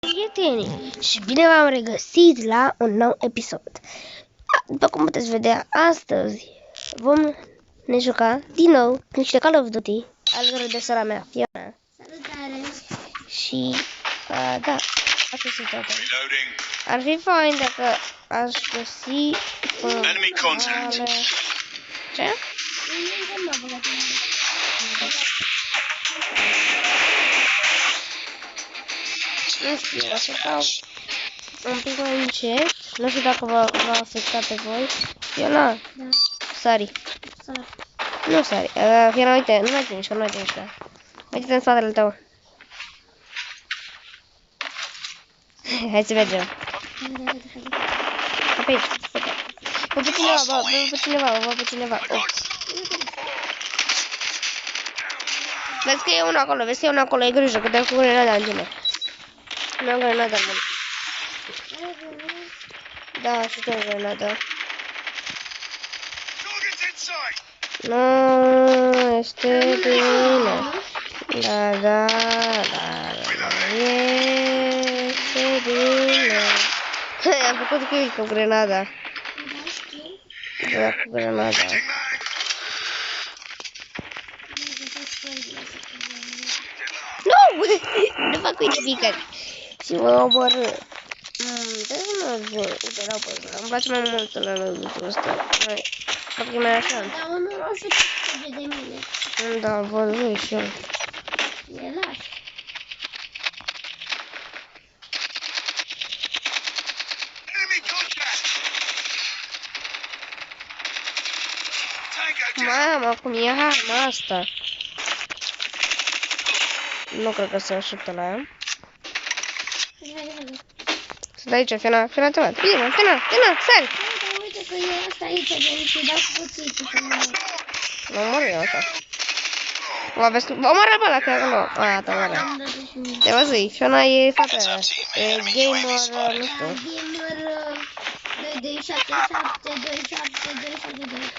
Prieteni, și bine v-am regăsit la un nou episod. După cum puteți vedea, astăzi vom ne juca din nou cu niște Call of Duty alături de sora mea, Fiona. Salutare! Și, da, asta sunt toate. Ar fi fain dacă aș găsi Enemy contact. Ce? Nu știu, o să dau un pic mai încet. Nu știu dacă va afecta pe voi. Fiona, Da. sari. Sar. Nu sari. Fiona, uite, nu mai atingi, nu mai atingi. Uite-te în spatele tău. Hai să mergem. Pe aici. Vă pe cineva. Oh. Vezi că e unul acolo, e grijă, că dă cu grenada în tine. Nu am grenada în mână. Da, și tu am grenada. Nu, este bine. Da, este bine. Am făcut kill cu grenada. Da, cu grenada. Nu! Nu fac nimic. Și mă omorâ. Uite, n-au păzut. Îmi place mai mult la lucrul ăsta. Fac e mai așa. Dar unul roșu trage de mine. Da, văzut și eu. E las. Mamă, cum e arma asta? Nu cred că se așteptă la ea. Sunt aici, Fiona, te văd. Fiona, sari! Uite că e asta aici, de să dau cu cuțitul. Nu mor eu așa. Mă vezi, omoară pe ăla, că acolo. Te omoară. Te văzui, Fiona e fată. E gamer, nu știu. Gamer 2277272.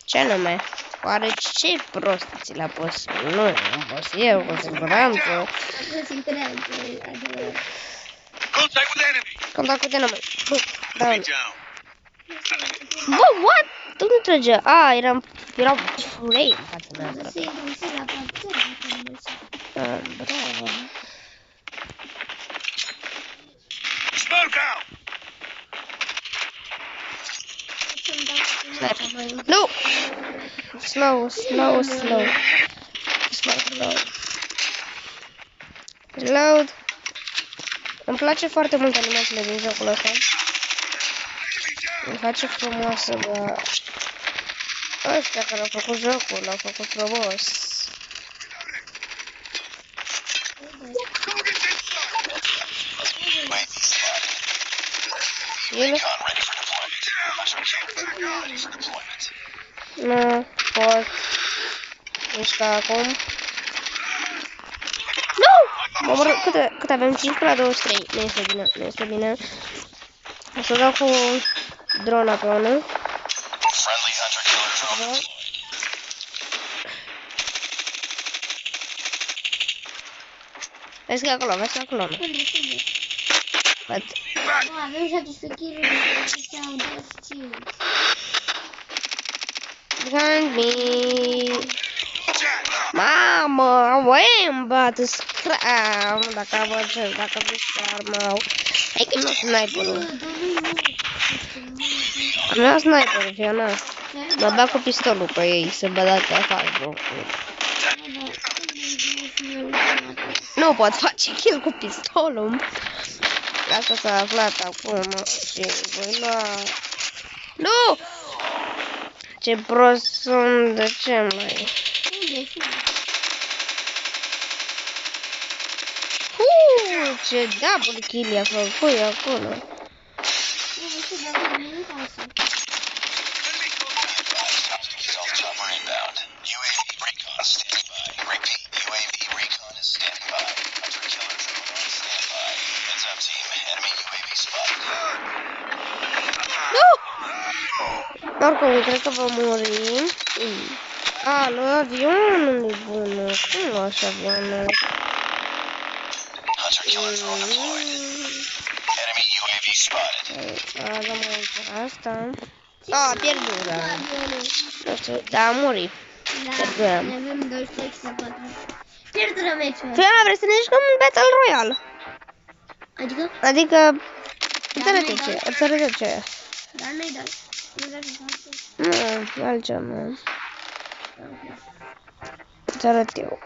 Ce nume? Oare ce prost ți l-a pus? Nu, am pus eu, cu siguranță. Contact with enemy. Contact cu tine, măi. Bă, da. Bă, what? Tu nu trăgea. Erau frame în fața mea. Bravo. Smoke out. Nu! Slow. Reload. Îmi place foarte mult animațiile din jocul ăsta. Îmi face frumoasă, bă. Ăștia care au făcut jocul, l-au făcut frumos. El? Nu pot mișca acum. Nu! Cât avem? 5 la 23. Nu este bine. O să dau cu drona pe unul. Vezi că e acolo, nu? Văd. Avem 17 kill-uri și au 25. Behind me. Mamă, îmi bate scram. Dacă vrei să armau. Hai că nu sniperul. Nu am sniperul, Fiona. Mă bag cu pistolul pe ei, să bădați afară. Nu pot face kill cu pistolul. Asta s-a aflat acum și voi lua... Nu! Ce prost sunt, de ce mai... Ce double kill i-a făcut acolo. Oricum, cred că vom muri. Alo, avionul e bună. Cum așa avionul? Hunter killer drone deployed. Enemy UAV spotted. Avem aici asta. Pierdut, da. Nu știu, da, a murit. Da, Pierduram. ne avem 12 și 4. Pierdurăm meciul. Fiona, vrei să ne jucăm un Battle Royale? Adică? Adică, îți arăt nu-i ce, dau. îți arăt ce. Dar nu-i dai. Nu dai să faci. Nu, altceva. Îți arăt eu.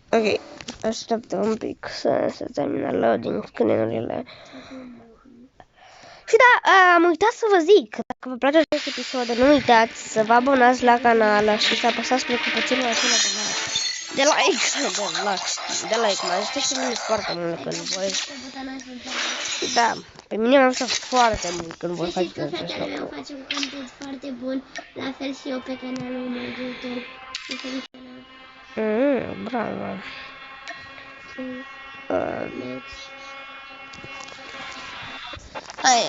Ok, așteaptă un pic să se termine loading screen-urile. Și da, am uitat să vă zic, dacă vă place acest episod, nu uitați să vă abonați la canal și să apăsați pe clopoțelul acela de like, mă ajută și mine foarte mult când voi. Da, pe mine m-a ajutat foarte mult când voi Știți faceți că acest fratele meu lucru. face un content foarte bun, la fel și eu pe canalul meu de YouTube. Diferit canal. Bravo. Next. Hai,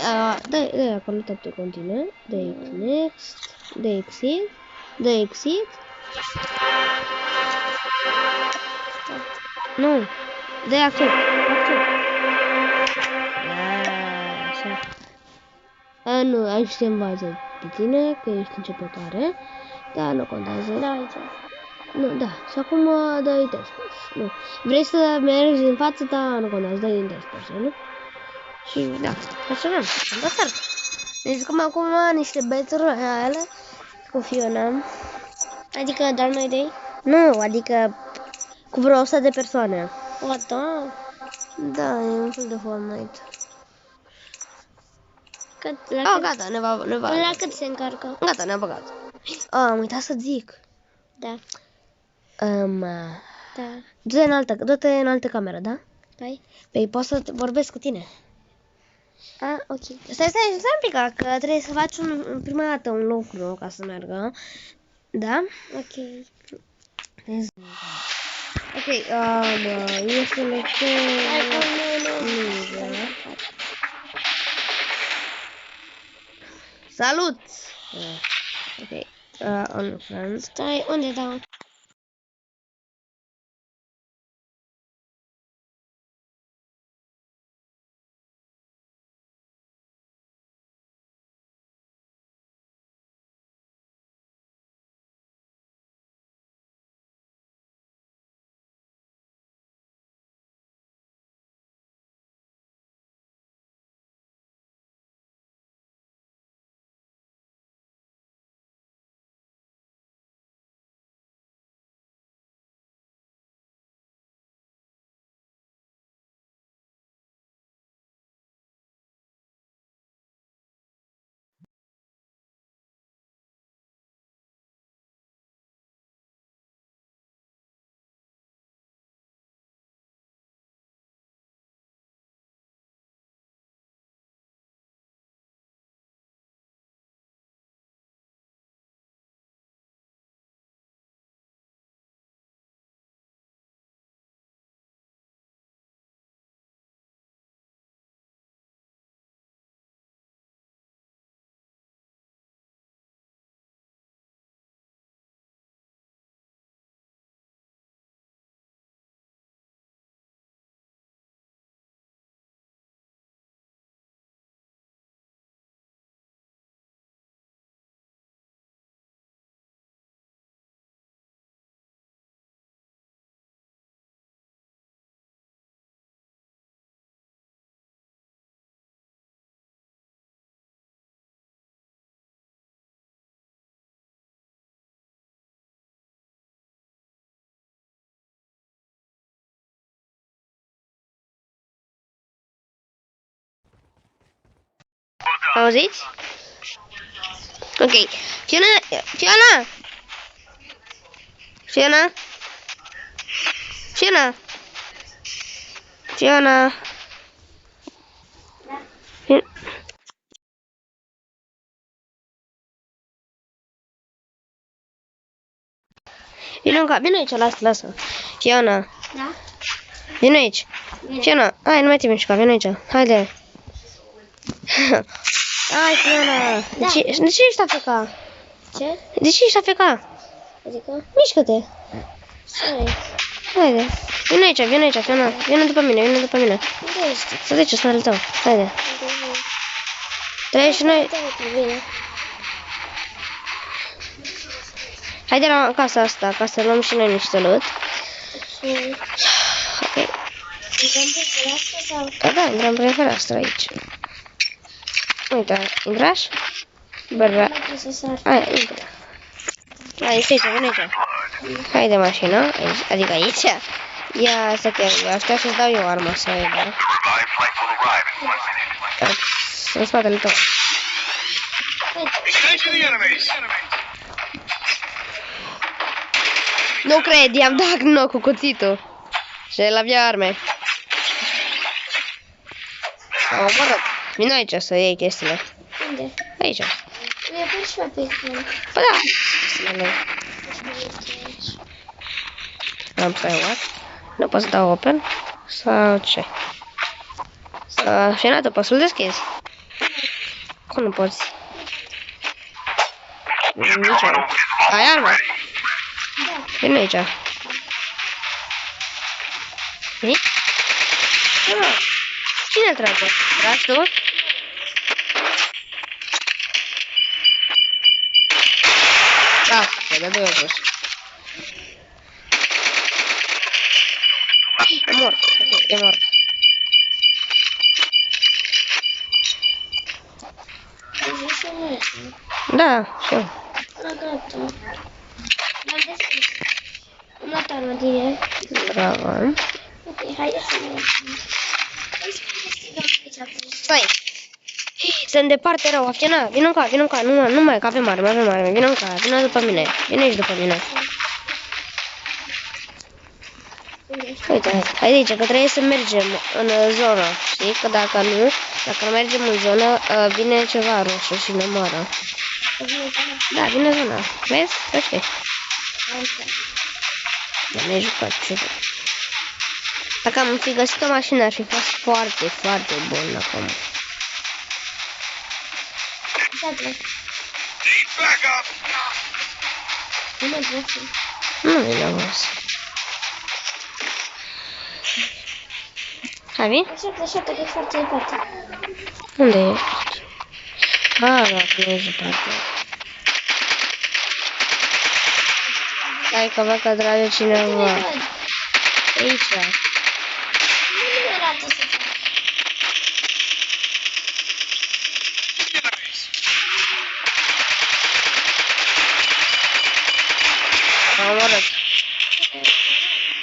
dă acolo pe continue, dă next, dă exit, dă exit. Nu, dă accept. Așa. Nu, aici te învață pe tine, că ești începătoare, dar nu contează. Da, aici. Nu, da, și acum dă-i test person. Nu, vrei să mergi în față, dar nu contează, dă-i în test person, nu? Și da, așa am dat. Ne jucăm acum niște Battle Royale cu Fiona. Adică, dar noi de Nu, adică cu vreo 100 de persoane. O, da. Da, e un fel de Fortnite. Gata, ne va. La cât se încarcă? Gata, ne-a băgat. Am uitat să zic. Da. Da. Du-te în altă cameră, da? Păi? Păi pot să vorbesc cu tine. Ok. Stai un pic, că trebuie să faci prima dată un lucru ca să meargă. Da? Ok. Ok, este Salut! Ok, on friends. Stai, unde dau? Auziți? Ok. Fiona! Vino aici, lasă. Fiona, Da? vino aici. Fiona, hai, nu mai te mișca, vino aici. Haide. Hai, Fiona. De ce ești AFK? Ce? De ce ești AFK? Adică? Mișcă-te. Stai. Haide. Vine aici, Fiona. Vine după mine. Unde ești? Să zice, spatele tău. Haide. Trebuie și noi. Bine. Haide la casa asta, ca să luăm și noi niște loot. Ok. Intrăm pe fereastră sau? Da, intrăm prin fereastră aici. Uite, intrași? Bărba. Nu trebuie să sar. Hai, intră. Hai, stai, vine aici. Hai de mașină, aici, adică aici. Ia să te aștept să-ți dau eu arma să o iei, da? Revived flight will arrive in 1 minute. În spatele tău. Engage the enemies. Nu cred, i-am dat knock cu cuțitul. Și el avea arme. Am omorât. Vino aici să iei chestiile. Unde? Aici. Mi-a pus și pe ecran. Păi da. Chestiile. Am stai what? Nu pot să dau open? Sau ce? Fiona, poți să-l deschizi? Cum nu poți? Nici eu. Ai armă? Vine aici. Vini? Cine trage? Tragi tu? Da, te dă eu jos. E mort, ok, e mort. Deci și nu ești. Da, știu. La gata. L-am deschis. Am luat arma din el. Bravo. Ok, haide să mergem. Hai să investigăm aici. Stai. Sunt departe rău, Fiona, vină încoa, nu mai, că avem arme, vină încoa, vină după mine, vine aici după mine. Uite, hai de aici, că trebuie să mergem în zonă, știi? Că dacă nu mergem în zonă, vine ceva roșu și ne moară. Da, vine zona, vezi? Ok. Dar ne-ai jucat, ce. Dacă am fi găsit o mașină, ar fi fost foarte, foarte bun acum. Need backup. Nu vine avans. Hai, vin? Așa, că e foarte departe. Unde e? Ah, da, nu e departe. Hai că văd că trage cineva. Aici. Nu arată să fac. Am omorât.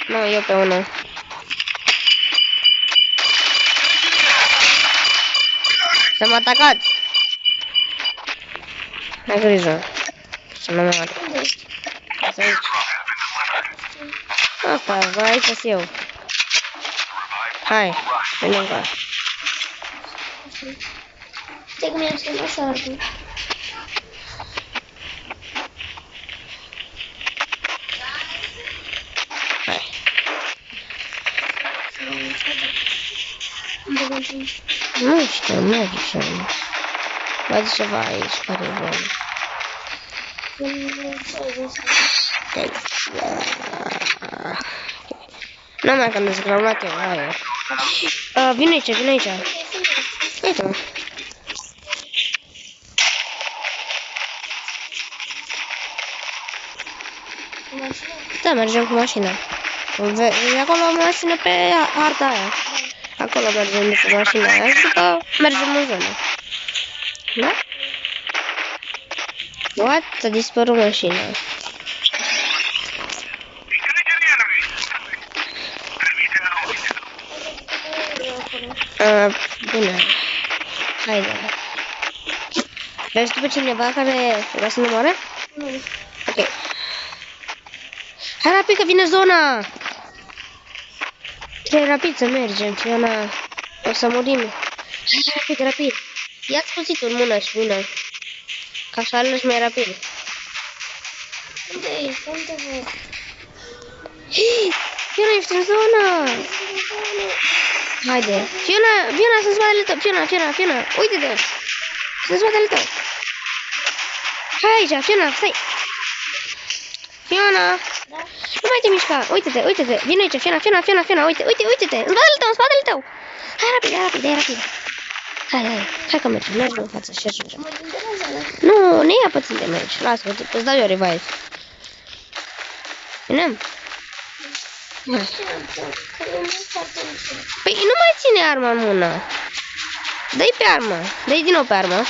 Nu, eu pe unul. S-am atacat. Ai grijă. Să nu mă moară. Unde ești? Asta aici. Asta, vă aici sunt eu. Hai, vine încă. Stai că mi-am schimbat sarcul. Hai. Nu știu, mergem. Văd ceva aici, pare bun. Ok. Nu mai când am luat eu, hai. Vine aici. Uite-mă. Da, mergem cu mașina. E acolo o mașină pe harta aia. Acolo mergem cu mașina aia și după mergem în zonă. Da? What? S-a dispărut mașina. Bine. Haide. Vezi tu pe cineva care vrea să ne moare? Nu. Ok. Hai rapid că vine zona! Trebuie rapid să mergem, Fiona. O să murim. Hai rapid. Ia-ți cuțitul în mână și vină. Ca să alegi mai rapid. Unde ești? Unde văd? Fiona, ești în zonă! Haide. Fiona, sunt spatele tău. Fiona. Uite-te. Sunt spatele tău. Hai aici, Fiona, stai. Fiona! Da? Nu mai te mișca! Uite-te, uite-te! Vine aici, Fiona! Uite-te! În spatele tău! Hai rapid! Hai că mergem în față și ajungem. Mă interesează, da? Nu, ne ia puțin de mergi. Lasă, îți dau eu revive. Venem? Hai. Că eu nu foarte ușor. Păi nu mai ține arma în mână. Dă-i pe armă. Dă-i din nou pe armă.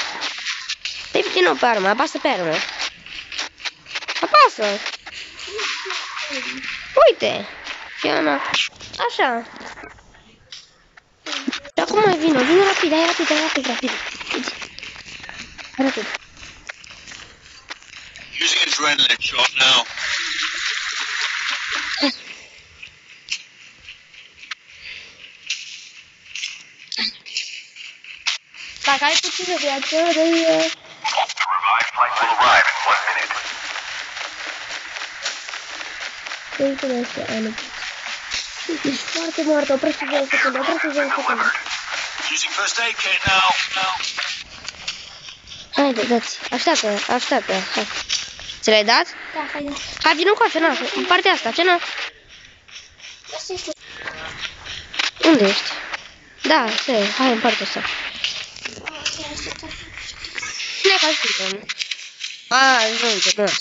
Dă-i din nou pe armă. Apasă pe armă. Apasă. Uite. Fiona. Așa. Și acum mai vină. Vine rapid. Hai rapid. Rapid. Using adrenaline shot now. Dacă ai puțină viață, dă-i... The revived flight will arrive in 1 minute. Dă-i până astea, Anu. Ești foarte moartă, oprește-te o secundă. Using first aid kit now. Haide, dați. Așteaptă. Hai. Ți l-ai dat? Da, haide. Hai, vină încoace, na, în partea asta, ce na? Asta este. Unde ești? Da, hai în partea asta. Ok, așteptă. Cine faci suntem? Ajunge, nas.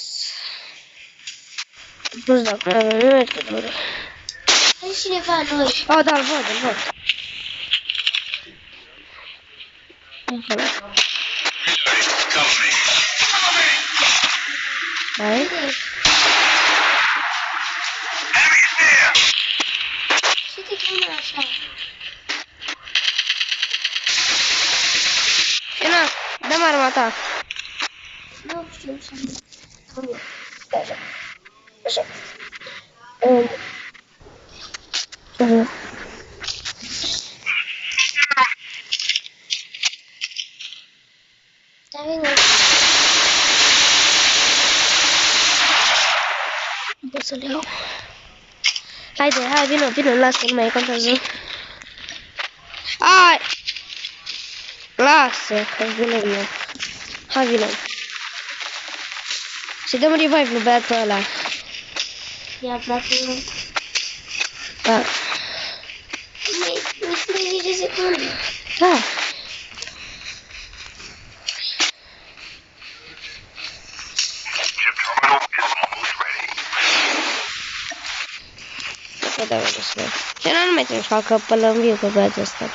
Nu știu dacă mai avem nimic de dură. Hai cineva noi. Oh, da, îl văd. Cover me. Hai. Enemies near. Și te chemă așa. Ena, dă-mi arma ta. Nu știu ce. Așa. Da, vine. Pot să le iau. Haide, vină, lasă, nu mai contează. Hai! Lasă, că vine eu. Hai, vină. Și dăm revive lui băiatul ăla. Ia, frate. Da. Mai 30 de secunde. Da. Chip terminal is almost ready. Că da, vede să ce nu mai trebuie să facă până în viu pe băiatul ăsta.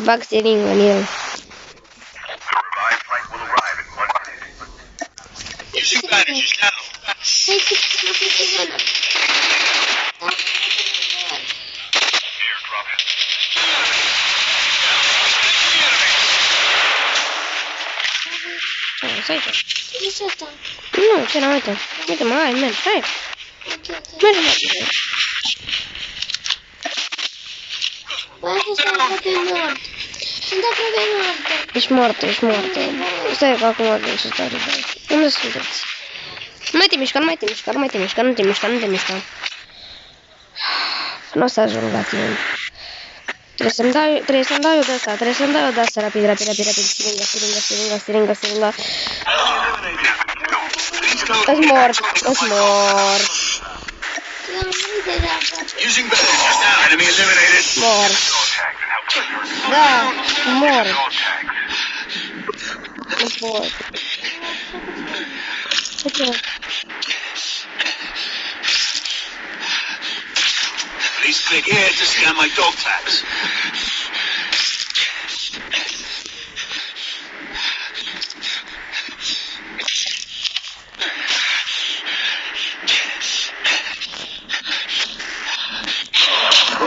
Bag seringă în el. The revived flight will arrive in 1 minute. Using bandages now. Hai că nu fi de zonă. Da, Airdrop it. Stai, ce e asta? nu, ce n-am uitat. Uite-mă, hai, mergi, hai. Ok. Mergi. Băi, că sunt aproape mort. Ești moartă. Stai că acum avem să stau revive. Unde sunteți? Nu mai te mișca. Nu o să ajung la tine. Trebuie să-mi dau eu de asta, rapid. Siringa. Ești mort. Using bandages now. Enemy eliminated. Mort. Contact and help clear your Da, mort. contact. Nu pot. Ce? Please click here to scan my dog tags.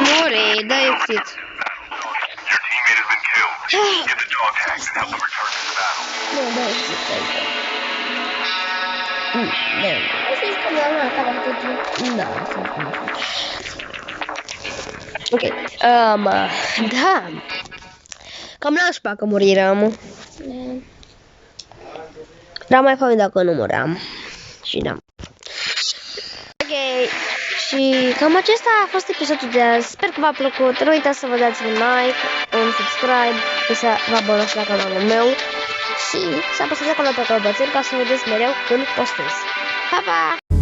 More, dai exit. Your teammate has been killed. Get the dog tags and help them return to the battle. Nu, dai exit aici. Da. Asta este normal, care ar fi. Da, ok, da. Cam nașpa că muriram. Dar mai fain dacă nu muream. Și da. Ok, și cam acesta a fost episodul de azi. Sper că v-a plăcut. Nu uitați să vă dați un like, un subscribe, să vă abonați la canalul meu. și să apăsați acolo pe clopoțel ca să vedeți mereu când postez. Pa, pa!